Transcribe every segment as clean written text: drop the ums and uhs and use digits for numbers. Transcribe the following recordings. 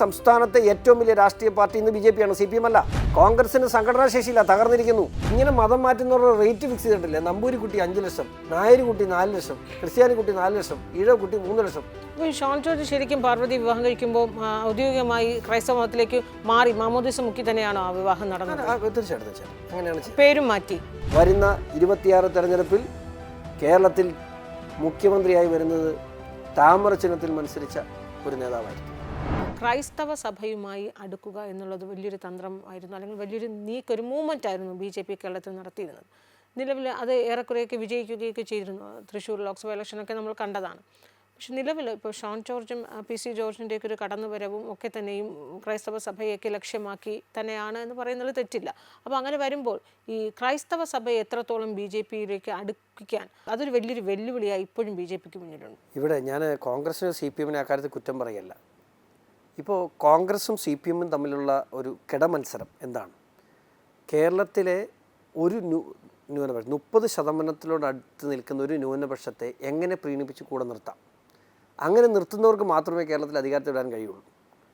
സംസ്ഥാനത്തെ ഏറ്റവും വലിയ രാഷ്ട്രീയ പാർട്ടി ഇന്ന് BJP ആണ്, CPM അല്ല. കോൺഗ്രസിന് സംഘടനാ ശേഷിയില്ല, തകർന്നിരിക്കുന്നു. ഇങ്ങനെ മതം മാറ്റുന്നവരുടെ റേറ്റ് ഫിക്സ് ചെയ്തിട്ടില്ലേ? നമ്പൂരിക്കുട്ടി 5 ലക്ഷം, നായരുകുട്ടി 4 ലക്ഷം, ക്രിസ്ത്യാനിക്കുട്ടി 4 ലക്ഷം, ഈഴക്കുട്ടി 3 ലക്ഷം. ഷോൺ ജോർജ് ശരിക്കും പാർവതി വിവാഹം കഴിക്കുമ്പോൾ ഔദ്യോഗികമായി ക്രൈസ്തവ മതത്തിലേക്ക് മാറി മാമോദിസ മുക്കി തന്നെയാണോ ആ വിവാഹം നടന്നത്? തീർച്ചയായിട്ടും അങ്ങനെയാണ്. പേരും മാറ്റി. വരുന്ന 26 തെരഞ്ഞെടുപ്പിൽ കേരളത്തിൽ മുഖ്യമന്ത്രിയായി വരുന്നത് താമര ചിഹ്നത്തിൽ മത്സരിച്ച ഒരു നേതാവായിരിക്കും. ക്രൈസ്തവ സഭയുമായി അടുക്കുക എന്നുള്ളത് വലിയൊരു തന്ത്രമായിരുന്നു, അല്ലെങ്കിൽ വലിയൊരു ഒരു മൂവ്മെൻ്റ് ആയിരുന്നു BJP കേരളത്തിൽ നടത്തിയിരുന്നത്. നിലവിൽ അത് ഏറെക്കുറെയൊക്കെ വിജയിക്കുകയൊക്കെ ചെയ്തിരുന്നു. തൃശ്ശൂർ ലോക്സഭ ഇലക്ഷനൊക്കെ നമ്മൾ കണ്ടതാണ്. പക്ഷെ നിലവിൽ ഇപ്പോൾ ഷോൺ ജോർജും PC ജോർജിൻ്റെയൊക്കെ ഒരു കടന്നുവരവും ഒക്കെ തന്നെയും ക്രൈസ്തവ സഭയൊക്കെ ലക്ഷ്യമാക്കി തന്നെയാണ് എന്ന് പറയുന്നത് തെറ്റില്ല. അപ്പോൾ അങ്ങനെ വരുമ്പോൾ ഈ ക്രൈസ്തവ സഭയെ എത്രത്തോളം BJPയിലേക്ക് അടുപ്പിക്കാൻ അതൊരു വലിയൊരു വെല്ലുവിളിയായി ഇപ്പോഴും BJPക്ക് മുന്നിലുണ്ട്. ഇവിടെ ഞാൻ കോൺഗ്രസിന് CPM അക്കാര്യത്തിൽ കുറ്റം പറയല്ല. ഇപ്പോൾ കോൺഗ്രസും CPM തമ്മിലുള്ള ഒരു കിടമത്സരം എന്താണ്? കേരളത്തിലെ ഒരു ന്യൂനപക്ഷം 30% അടുത്ത് നിൽക്കുന്ന ഒരു ന്യൂനപക്ഷത്തെ എങ്ങനെ പ്രീണിപ്പിച്ച് കൂടെ നിർത്താം? അങ്ങനെ നിർത്തുന്നവർക്ക് മാത്രമേ കേരളത്തിൽ അധികാരത്തിൽ വിടാൻ കഴിയുള്ളൂ.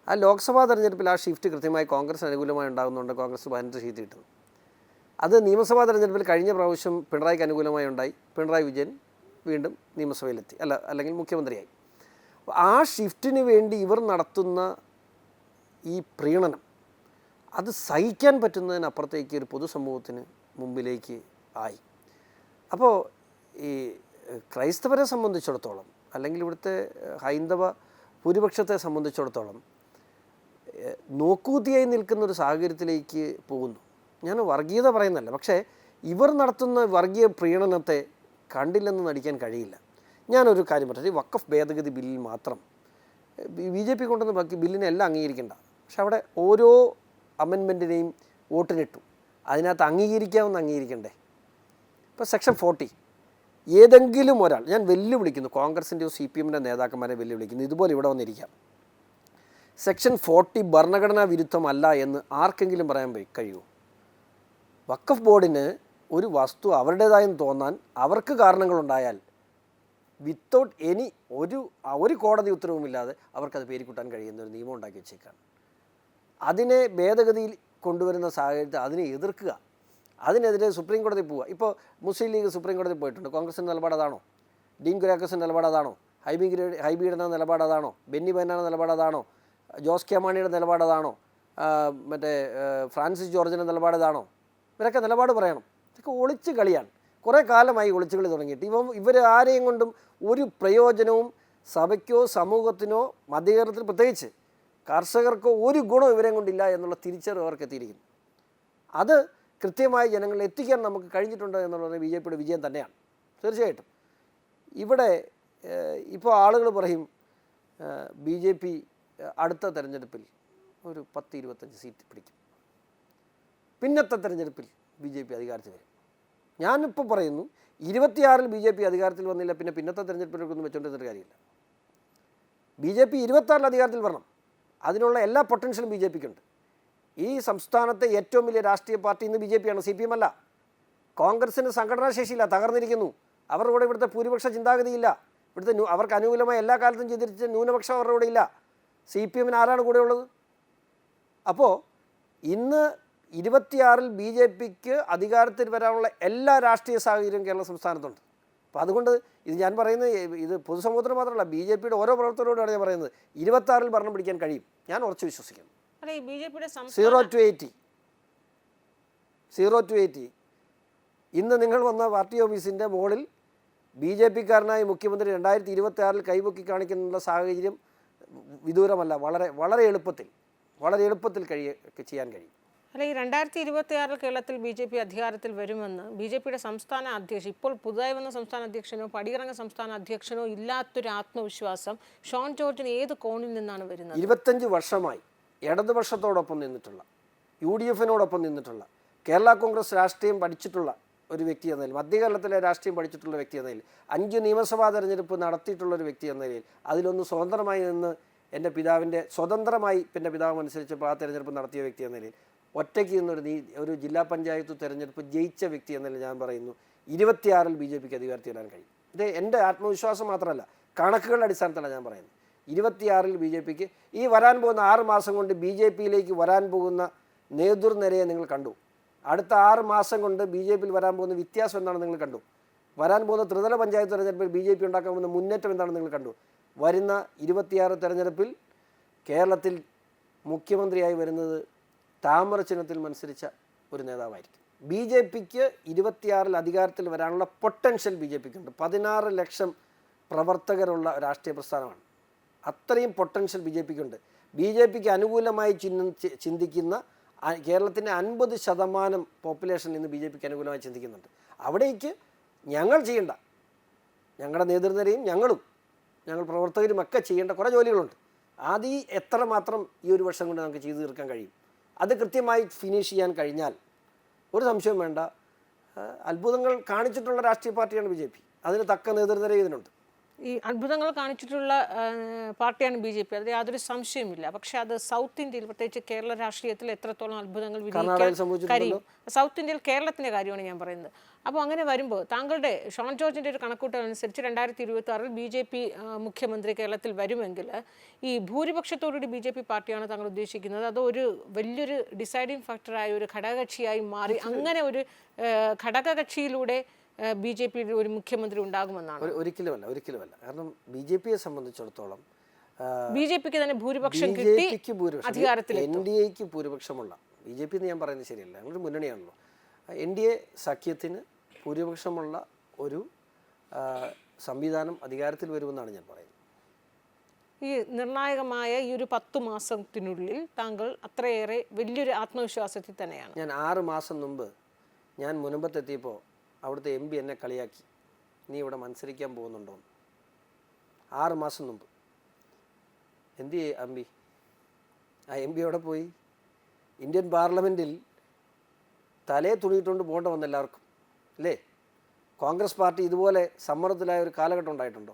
ആ ലോക്സഭാ തെരഞ്ഞെടുപ്പിൽ ആ ഷിഫ്റ്റ് കൃത്യമായി കോൺഗ്രസ് അനുകൂലമായി ഉണ്ടാകുന്നുണ്ട്. കോൺഗ്രസ് 15 സീറ്റ് കിട്ടുന്നു. അത് നിയമസഭാ തെരഞ്ഞെടുപ്പിൽ കഴിഞ്ഞ പ്രാവശ്യം പിണറായിക്ക് അനുകൂലമായി ഉണ്ടായി. പിണറായി വിജയൻ വീണ്ടും നിയമസഭയിലെത്തി, അല്ലെങ്കിൽ മുഖ്യമന്ത്രിയായി. ആ ഷിഫ്റ്റിന് വേണ്ടി ഇവർ നടത്തുന്ന ഈ പ്രീണനം അത് സഹിക്കാൻ പറ്റുന്നതിനപ്പുറത്തേക്ക് ഒരു പൊതുസമൂഹത്തിന് മുമ്പിലേക്ക് ആയി. അപ്പോൾ ഈ ക്രൈസ്തവരെ സംബന്ധിച്ചിടത്തോളം, അല്ലെങ്കിൽ ഇവിടുത്തെ ഹൈന്ദവ ഭൂരിപക്ഷത്തെ സംബന്ധിച്ചിടത്തോളം നോക്കൂത്തിയായി നിൽക്കുന്നൊരു സാഹചര്യത്തിലേക്ക് പോകുന്നു. ഞാൻ വർഗീയത പറയുന്നല്ല, പക്ഷേ ഇവർ നടത്തുന്ന വർഗീയ പ്രീണനത്തെ കണ്ടില്ലെന്ന് നടിക്കാൻ കഴിയില്ല. ഞാനൊരു കാര്യം പറഞ്ഞത്, വഖഫ് ഭേദഗതി ബില്ലിൽ മാത്രം BJP കൊണ്ടുവന്ന ബാക്കി ബില്ലിനെ എല്ലാം അംഗീകരിക്കേണ്ട, പക്ഷെ അവിടെ ഓരോ അമെൻമെൻറ്റിനെയും വോട്ടിനിട്ടു. അതിനകത്ത് അംഗീകരിക്കണ്ടേ? ഇപ്പോൾ സെക്ഷൻ 40 ഏതെങ്കിലും ഒരാൾ, ഞാൻ വെല്ലുവിളിക്കുന്നു, കോൺഗ്രസിൻ്റെയോ CPMൻ്റെ നേതാക്കന്മാരെ വെല്ലുവിളിക്കുന്നു, ഇതുപോലെ ഇവിടെ വന്നിരിക്കാം. സെക്ഷൻ 40 ഭരണഘടനാ വിരുദ്ധമല്ല എന്ന് ആർക്കെങ്കിലും പറയാൻ കഴിയുമോ? വഖഫ് ബോർഡിന് ഒരു വസ്തു അവരുടേതായെന്ന് തോന്നാൻ അവർക്ക് കാരണങ്ങളുണ്ടായാൽ വിത്തൗട്ട് ഒരു കോടതി ഉത്തരവുമില്ലാതെ അവർക്കത് പേരിക്കൂട്ടാൻ കഴിയുന്ന ഒരു നിയമം ഉണ്ടാക്കി വെച്ചേക്കാണ്. അതിനെ ഭേദഗതിയിൽ കൊണ്ടുവരുന്ന സാഹചര്യത്തിൽ അതിനെ എതിർക്കുക, അതിനെതിരെ സുപ്രീം കോടതി പോവുക. ഇപ്പോൾ മുസ്ലിം ലീഗ് സുപ്രീം കോടതി പോയിട്ടുണ്ട്. കോൺഗ്രസിൻ്റെ നിലപാട് അതാണോ? ഡീൻ കുര്യാക്കോസിൻ്റെ നിലപാട് അതാണോ? ഹൈബീഡൻ്റെ നിലപാട് അതാണോ? ബെന്നി ബെഹനാൻ്റെ നിലപാട് അതാണോ? ജോസ് കെ മാണിയുടെ നിലപാട് അതാണോ? മറ്റേ ഫ്രാൻസിസ് ജോർജിൻ്റെ നിലപാട് ഇതാണോ? ഇവരൊക്കെ നിലപാട് പറയണം. ഇതൊക്കെ ഒളിച്ച് കളിയാണ്. കുറേ കാലമായി ഒളിച്ചു കളി തുടങ്ങിയിട്ട് ഇവർ ആരെയും കൊണ്ടും ഒരു പ്രയോജനവും സഭയ്ക്കോ സമൂഹത്തിനോ മധ്യകേരളത്തിൽ പ്രത്യേകിച്ച് കർഷകർക്കോ ഒരു ഗുണം ഇവരെയും കൊണ്ടില്ല എന്നുള്ള തിരിച്ചറിവ് അവർക്ക് എത്തിയിരിക്കുന്നു. അത് കൃത്യമായി ജനങ്ങളിൽ എത്തിക്കാൻ നമുക്ക് കഴിഞ്ഞിട്ടുണ്ട് എന്നുള്ളത് BJPയുടെ വിജയം തന്നെയാണ്. തീർച്ചയായിട്ടും ഇവിടെ ഇപ്പോൾ ആളുകൾ പറയും BJP അടുത്ത തെരഞ്ഞെടുപ്പിൽ ഒരു 10-25 സീറ്റ് പിടിക്കും, പിന്നത്തെ തെരഞ്ഞെടുപ്പിൽ BJP അധികാരത്തിൽ വരും. ഞാനിപ്പോൾ പറയുന്നു, 26-ൽ BJP അധികാരത്തിൽ വന്നില്ല, പിന്നത്തെ തെരഞ്ഞെടുപ്പിലൊന്നും വെച്ചുകൊണ്ടിരുന്നൊരു കാര്യമില്ല. BJP 26-ൽ അധികാരത്തിൽ വരണം. അതിനുള്ള എല്ലാ പൊട്ടൻഷ്യലും BJPക്കുണ്ട്. ഈ സംസ്ഥാനത്തെ ഏറ്റവും വലിയ രാഷ്ട്രീയ പാർട്ടി ഇന്ന് BJP ആണ്, CPM അല്ല. കോൺഗ്രസിന് സംഘടനാ ശേഷിയില്ല, തകർന്നിരിക്കുന്നു. അവരുടെ കൂടെ ഇവിടുത്തെ ഭൂരിപക്ഷ ചിന്താഗതിയില്ല. ഇവിടുത്തെ അവർക്ക് അനുകൂലമായി എല്ലാ കാലത്തും ചിന്തിച്ച ന്യൂനപക്ഷം അവരുടെ കൂടെ ഇല്ല. CPMന് ആരാണ് കൂടെയുള്ളത്? അപ്പോൾ ഇന്ന് 26-ൽ BJPക്ക് അധികാരത്തിൽ വരാനുള്ള എല്ലാ രാഷ്ട്രീയ സാഹചര്യവും കേരള സംസ്ഥാനത്തുണ്ട്. അപ്പോൾ അതുകൊണ്ട് ഇത് ഞാൻ പറയുന്നത്, ഇത് പൊതുസമൂഹത്തിന് മാത്രമല്ല, BJPയുടെ ഓരോ പ്രവർത്തകരോടാണ് ഞാൻ പറയുന്നത്, 26-ൽ ഭരണം പിടിക്കാൻ കഴിയും. ഞാൻ ഉറച്ചു വിശ്വസിക്കുന്നു. 0 to 80 ഇന്ന് നിങ്ങൾ വന്ന പാർട്ടി ഓഫീസിൻ്റെ മുകളിൽ BJPക്കാരനായ മുഖ്യമന്ത്രി 2026-ൽ കൈപൊക്കി കാണിക്കുന്ന സാഹചര്യം വിദൂരമല്ല. വളരെ എളുപ്പത്തിൽ ചെയ്യാൻ കഴിയും. അല്ല, ഈ 2026-ൽ കേരളത്തിൽ BJP അധികാരത്തിൽ വരുമെന്ന് BJPയുടെ സംസ്ഥാന അധ്യക്ഷൻ, ഇപ്പോൾ പുതുതായി വന്ന സംസ്ഥാന അധ്യക്ഷനോ പടിയിറങ്ങ സംസ്ഥാന അധ്യക്ഷനോ ഇല്ലാത്തൊരു ആത്മവിശ്വാസം ഷോൺ ജോർജിന് ഏത് കോണിൽ നിന്നാണ് വരുന്നത്? 25 വർഷമായി ഇടതുപക്ഷത്തോടൊപ്പം നിന്നിട്ടുള്ള, UDFനോടൊപ്പം നിന്നിട്ടുള്ള, കേരള കോൺഗ്രസ് രാഷ്ട്രീയം പഠിച്ചിട്ടുള്ള ഒരു വ്യക്തി എന്ന നിലയിൽ, മധ്യകേരളത്തിലെ രാഷ്ട്രീയം പഠിച്ചിട്ടുള്ള വ്യക്തി എന്ന നിലയിൽ, 5 നിയമസഭാ തെരഞ്ഞെടുപ്പ് നടത്തിയിട്ടുള്ളൊരു വ്യക്തി എന്ന നിലയിൽ, അതിലൊന്ന് സ്വതന്ത്രമായി നിന്ന് സ്വതന്ത്രമായി എൻ്റെ പിതാവ് അനുസരിച്ചപ്പോൾ ആ തെരഞ്ഞെടുപ്പ് നടത്തിയ വ്യക്തി എന്ന നിലയിൽ, ഒറ്റയ്ക്ക് ഒരു ജില്ലാ പഞ്ചായത്ത് തെരഞ്ഞെടുപ്പ് ജയിച്ച വ്യക്തി എന്ന നിലയിൽ ഞാൻ പറയുന്നു, 26-ൽ BJPക്ക് അധികാരത്തിൽ വരാൻ കഴിയും. ഇത് എൻ്റെ ആത്മവിശ്വാസം മാത്രമല്ല, കണക്കുകളുടെ അടിസ്ഥാനത്തിലാണ് ഞാൻ പറയുന്നത്. 26-ൽ ബി ജെ പിക്ക് ഈ വരാൻ പോകുന്ന 6 മാസം കൊണ്ട് ബി ജെ പിയിലേക്ക് വരാൻ പോകുന്ന നേതൃനിരയെ നിങ്ങൾ കണ്ടു. അടുത്ത 6 മാസം കൊണ്ട് ബി ജെ പിയിൽ വരാൻ പോകുന്ന വ്യത്യാസം എന്താണെന്ന് നിങ്ങൾ കണ്ടു. വരാൻ പോകുന്ന ത്രിതല പഞ്ചായത്ത് തെരഞ്ഞെടുപ്പിൽ ബി ജെ പി ഉണ്ടാക്കാൻ പോകുന്ന മുന്നേറ്റം എന്താണെന്ന് നിങ്ങൾ കണ്ടു. വരുന്ന 26 തെരഞ്ഞെടുപ്പിൽ കേരളത്തിൽ മുഖ്യമന്ത്രിയായി വരുന്നത് താമര ചിഹ്നത്തിൽ മത്സരിച്ച ഒരു നേതാവായിരിക്കും. ബി ജെ പിക്ക് 26-ൽ അധികാരത്തിൽ വരാനുള്ള പൊട്ടൻഷ്യൽ ബി ജെ പിക്കുണ്ട്. 16 ലക്ഷം പ്രവർത്തകരുള്ള രാഷ്ട്രീയ പ്രസ്ഥാനമാണ്. അത്രയും പൊട്ടൻഷ്യൽ ബി ജെ പിക്കുണ്ട്. ബി ജെ പിക്ക് അനുകൂലമായി ചിന്തിക്കുന്ന കേരളത്തിൻ്റെ 50% പോപ്പുലേഷൻ ഇന്ന് ബി ജെ പിക്ക് അനുകൂലമായി ചിന്തിക്കുന്നുണ്ട്. അവിടേക്ക് ഞങ്ങൾ ചെയ്യേണ്ട, ഞങ്ങളുടെ നേതൃനിരയും ഞങ്ങൾ പ്രവർത്തകരുമൊക്കെ ചെയ്യേണ്ട കുറേ ജോലികളുണ്ട്. അത് എത്രമാത്രം ഈ ഒരു വർഷം കൊണ്ട് നമുക്ക് ചെയ്തു തീർക്കാൻ കഴിയും, അത് കൃത്യമായി ഫിനിഷ് ചെയ്യാൻ കഴിഞ്ഞാൽ ഒരു സംശയം വേണ്ട, അത്ഭുതങ്ങൾ കാണിച്ചിട്ടുള്ള രാഷ്ട്രീയ പാർട്ടിയാണ് ബി ജെ പി. അതിന് തക്ക നേതൃനിര ഇതിനുണ്ട്. ഈ അത്ഭുതങ്ങൾ കാണിച്ചിട്ടുള്ള പാർട്ടിയാണ് ബി ജെ പി, അതിൽ യാതൊരു സംശയമില്ല. പക്ഷെ അത് സൗത്ത് ഇന്ത്യയിൽ, പ്രത്യേകിച്ച് കേരള രാഷ്ട്രീയത്തിൽ എത്രത്തോളം അത്ഭുതങ്ങൾ കഴിയും, സൗത്ത് ഇന്ത്യയിൽ കേരളത്തിൻ്റെ കാര്യമാണ് ഞാൻ പറയുന്നത്. അപ്പോൾ അങ്ങനെ വരുമ്പോൾ താങ്കളുടെ ഷോൺ ജോർജിൻ്റെ ഒരു കണക്കൂട്ടൽ അനുസരിച്ച് 2026-ൽ ബി ജെ പി മുഖ്യമന്ത്രി കേരളത്തിൽ വരുമെങ്കിൽ ഈ ഭൂരിപക്ഷത്തോടുകൂടി ബി ജെ പി പാർട്ടിയാണ് താങ്കൾ ഉദ്ദേശിക്കുന്നത്, അതോ ഒരു വലിയൊരു ഡിസൈഡിങ് ഫാക്ടറായ ഒരു ഘടകകക്ഷിയായി മാറി അങ്ങനെ ഒരു ഘടകകക്ഷിയിലൂടെ ബി ജെ പിയിൽ ഒരു മുഖ്യമന്ത്രി ഉണ്ടാകുമെന്നാണ്? ഒരിക്കലുമല്ല. കാരണം ബി ജെ പിയെ സംബന്ധിച്ചിടത്തോളം ബി ജെ പിക്ക് തന്നെ ഭൂരിപക്ഷം കിട്ടി, അധികാരത്തിൽ എൻ ഡി എക്ക് ഭൂരിപക്ഷമുള്ള ബി ജെ പി എന്ന് ഞാൻ പറയുന്നത് ശരിയല്ല, ഞങ്ങളൊരു മുന്നണിയാണല്ലോ. എൻ ഡി എ സഖ്യത്തിന് ഭൂരിപക്ഷമുള്ള ഒരു സംവിധാനം അധികാരത്തിൽ വരുമെന്നാണ് ഞാൻ പറയുന്നത്. ഈ നിർണായകമായ ഈ ഒരു 10 മാസത്തിനുള്ളിൽ താങ്കൾ അത്രയേറെ വലിയൊരു ആത്മവിശ്വാസത്തിൽ തന്നെയാണ്. ഞാൻ 6 മാസം മുമ്പ് ഞാൻ മുനമ്പത്തെത്തിയപ്പോൾ അവിടുത്തെ എം പി എന്നെ കളിയാക്കി, നീ ഇവിടെ മത്സരിക്കാൻ പോകുന്നുണ്ടോ? 6 മാസം മുമ്പ്. എന്ത് ചെയ്യേ അമ്പി? ആ എം പി അവിടെ പോയി? ഇന്ത്യൻ പാർലമെൻറ്റിൽ തലയെ തുണിയിട്ടുകൊണ്ട് പോകേണ്ട വന്ന എല്ലാവർക്കും അല്ലേ? കോൺഗ്രസ് പാർട്ടി ഇതുപോലെ സമ്മർദ്ദത്തിലായ ഒരു കാലഘട്ടം ഉണ്ടായിട്ടുണ്ടോ?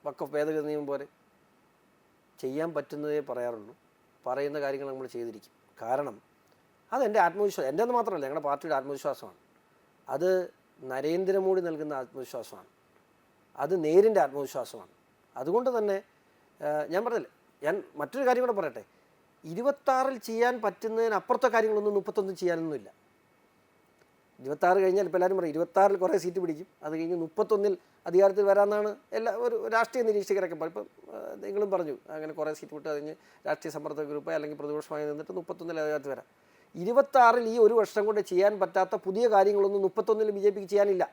വഖഫ് ഭേദഗതി നിയമം പോലെ ചെയ്യാൻ പറ്റുന്നതേ പറയാറുള്ളൂ, പറയുന്ന കാര്യങ്ങൾ നമ്മൾ ചെയ്തിരിക്കും. കാരണം അതെൻ്റെ ആത്മവിശ്വാസം, എൻ്റെന്ന് മാത്രമല്ല ഞങ്ങളുടെ പാർട്ടിയുടെ ആത്മവിശ്വാസമാണ്. അത് നരേന്ദ്രമോദി നൽകുന്ന ആത്മവിശ്വാസമാണ്, അത് നേരിൻ്റെ ആത്മവിശ്വാസമാണ്. അതുകൊണ്ട് തന്നെ ഞാൻ പറഞ്ഞില്ലേ, ഞാൻ മറ്റൊരു കാര്യം കൂടെ പറയട്ടെ, 26-ൽ ചെയ്യാൻ പറ്റുന്നതിനപ്പുറത്തെ കാര്യങ്ങളൊന്നും 31 ചെയ്യാനൊന്നുമില്ല. 26 കഴിഞ്ഞാൽ ഇപ്പോൾ എല്ലാവരും പറയും 26-ൽ കുറേ സീറ്റ് പിടിക്കും, അത് കഴിഞ്ഞ് 31-ൽ അധികാരത്തിൽ വരാമെന്നാണ് ഒരു രാഷ്ട്രീയ നിരീക്ഷകരൊക്കെ പറയും. ഇപ്പം നിങ്ങളും പറഞ്ഞു അങ്ങനെ കുറേ സീറ്റ് വിട്ട് കഴിഞ്ഞ് രാഷ്ട്രീയ സമ്മർദ്ദ ഗ്രൂപ്പ് അല്ലെങ്കിൽ പ്രതിപക്ഷമായി നിന്നിട്ട് 31-ൽ അധികാരത്തിൽ വരാം. 26-ൽ ഈ ഒരു വർഷം കൊണ്ട് ചെയ്യാൻ പറ്റാത്ത പുതിയ കാര്യങ്ങളൊന്നും 31-ൽ ബി ജെ പിക്ക് ചെയ്യാനില്ല.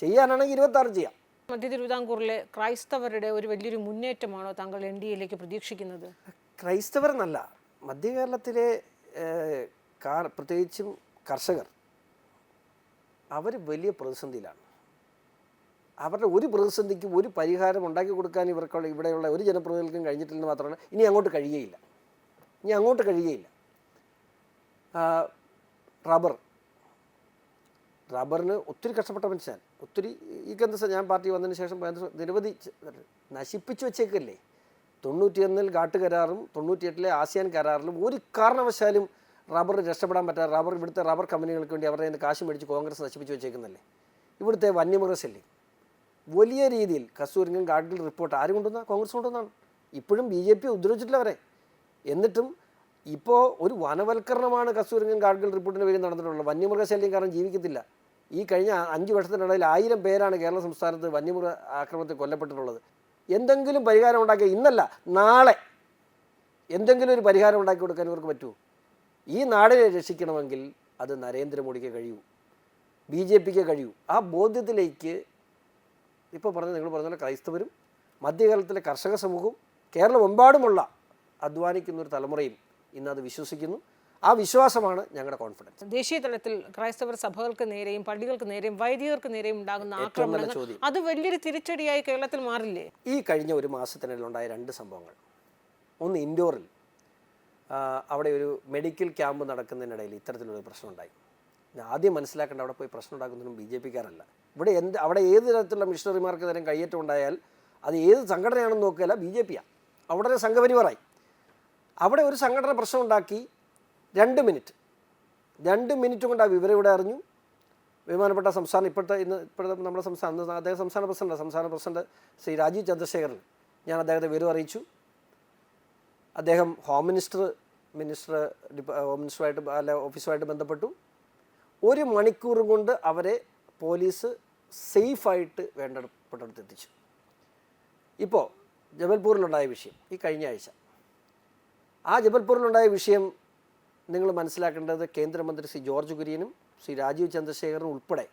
ചെയ്യാനാണെങ്കിൽ 26 ചെയ്യാം. മധ്യ തിരുവിതാംകൂറിലെ ക്രൈസ്തവരുടെ ഒരു വലിയൊരു മുന്നേറ്റമാണോ താങ്കൾ എൻ ഡി എയിലേക്ക് പ്രതീക്ഷിക്കുന്നത്? ക്രൈസ്തവരെന്നല്ല, മധ്യ കേരളത്തിലെ പ്രത്യേകിച്ചും കർഷകർ അവർ വലിയ പ്രതിസന്ധിയിലാണ്. അവരുടെ ഒരു പ്രതിസന്ധിക്കും ഒരു പരിഹാരം ഉണ്ടാക്കി കൊടുക്കാൻ ഇവിടെയുള്ള ഒരു ജനപ്രതിനിധികൾക്കും കഴിഞ്ഞിട്ടില്ലെന്ന് മാത്രമല്ല ഇനി അങ്ങോട്ട് കഴിയുകയില്ല. റബ്ബറിന് ഒത്തിരി കഷ്ടപ്പെട്ട മനുഷ്യൻ, ഒത്തിരി ഈ കേന്ദ്ര ഞാൻ പാർട്ടി വന്നതിന് ശേഷം നിരവധി നശിപ്പിച്ചു വെച്ചേക്കല്ലേ. 91-ൽ ഘാട്ട് കരാറും 98-ലെ ആസിയാൻ കരാറിലും ഒരു കാരണവശാലും റബ്ബറിന് രക്ഷപ്പെടാൻ പറ്റാതെ ഇവിടുത്തെ റബ്ബർ കമ്പനികൾക്ക് വേണ്ടി അവരുടെ നിന്ന് കാശ് മേടിച്ച് കോൺഗ്രസ് നശിപ്പിച്ച് വെച്ചേക്കുന്നല്ലേ. ഇവിടുത്തെ വന്യമൃഗശല്യം വലിയ രീതിയിൽ കസ്തൂരിരംഗൻ ഗാഡ്ഗിൽ റിപ്പോർട്ട് ആര് കൊണ്ടുവന്നാൽ കോൺഗ്രസ് കൊണ്ടുവന്നാണ്. ഇപ്പോഴും ബി ജെ പി ഉദ്ധരിച്ചിട്ടില്ല അവരെ. എന്നിട്ടും ഇപ്പോൾ ഒരു വനവൽക്കരണമാണ് കസ്തൂരിരംഗൻ ഗാഡ്ഗിൽ റിപ്പോർട്ടിൻ്റെ പേരിൽ നടന്നിട്ടുള്ളത്. വന്യമൃഗശല്യം കാരണം ജീവിക്കത്തില്ല. ഈ കഴിഞ്ഞ 5 വർഷത്തിനിടയിൽ 1000 പേരാണ് കേരള സംസ്ഥാനത്ത് വന്യമൃഗ ആക്രമണത്തിൽ കൊല്ലപ്പെട്ടിട്ടുള്ളത്. എന്തെങ്കിലും പരിഹാരം ഉണ്ടാക്കിയ ഇന്നല്ല നാളെ എന്തെങ്കിലും ഒരു പരിഹാരം ഉണ്ടാക്കി കൊടുക്കാൻ ഇവർക്ക് പറ്റുമോ? ഈ നാടിനെ രക്ഷിക്കണമെങ്കിൽ അത് നരേന്ദ്രമോദിക്ക് കഴിയൂ, ബി ജെ പിക്ക് കഴിയൂ. ആ ബോധ്യത്തിലേക്ക് ഇപ്പോൾ നിങ്ങൾ പറഞ്ഞ ക്രൈസ്തവരും മധ്യകേരളത്തിലെ കർഷക സമൂഹവും കേരളമെമ്പാടുമുള്ള അധ്വാനിക്കുന്നൊരു തലമുറയും ഇന്നത് വിശ്വസിക്കുന്നു. ആ വിശ്വാസമാണ് ഞങ്ങളുടെ കോൺഫിഡൻസ്. ദേശീയ തലത്തിൽ ക്രൈസ്തവർ സഭകൾക്ക് നേരെയും പള്ളികൾക്ക് നേരെയും വൈദികർക്ക് നേരെയും ഉണ്ടാകുന്ന ആക്രമണങ്ങൾ അത് വലിയൊരു തിരിച്ചടിയായി കേരളത്തിൽ മാറില്ലേ? ഈ കഴിഞ്ഞ ഒരു മാസത്തിനിടയിലുണ്ടായ 2 സംഭവങ്ങൾ. ഒന്ന്, ഇൻഡോറിൽ അവിടെ ഒരു മെഡിക്കൽ ക്യാമ്പ് നടക്കുന്നതിനിടയിൽ ഇത്തരത്തിലൊരു പ്രശ്നമുണ്ടായി. ആദ്യം മനസ്സിലാക്കേണ്ട, അവിടെ പോയി പ്രശ്നം ഉണ്ടാക്കുന്നതിനും ബി ജെ പിക്കാരല്ല. അവിടെ ഏത് തരത്തിലുള്ള മിഷണറിമാർക്ക് നേരം കയ്യേറ്റം ഉണ്ടായാൽ അത് ഏത് സംഘടനയാണെന്ന് നോക്കുകയല്ല, ബി ജെ പിയാണ്. അവിടെ സംഘപരിവാറായി. അവിടെ ഒരു സംഘടന പ്രശ്നം ഉണ്ടാക്കി 2 മിനിറ്റ് കൊണ്ട് ആ വിവരം ഇവിടെ അറിഞ്ഞു. ബഹുമാനപ്പെട്ട ഇപ്പോഴത്തെ നമ്മുടെ സംസ്ഥാന പ്രസിഡന്റ് ശ്രീ രാജീവ് ചന്ദ്രശേഖരൻ ഞാൻ അദ്ദേഹത്തെ വിവരം അറിയിച്ചു. അദ്ദേഹം ഹോം മിനിസ്റ്ററുമായിട്ട് അല്ല ഓഫീസുമായിട്ട് ബന്ധപ്പെട്ടു. 1 മണിക്കൂർ കൊണ്ട് അവരെ പോലീസ് സേഫായിട്ട് വേണ്ടപ്പെട്ടിടത്ത് എത്തിച്ചു. ഇപ്പോൾ ജബൽപൂരിലുണ്ടായ വിഷയം ഈ കഴിഞ്ഞ ആഴ്ച, ആ ജബൽപൂരിലുണ്ടായ വിഷയം നിങ്ങൾ മനസ്സിലാക്കേണ്ടത് കേന്ദ്രമന്ത്രി ശ്രീ ജോർജ് കുര്യനും ശ്രീ രാജീവ് ചന്ദ്രശേഖരനും ഉൾപ്പെടെ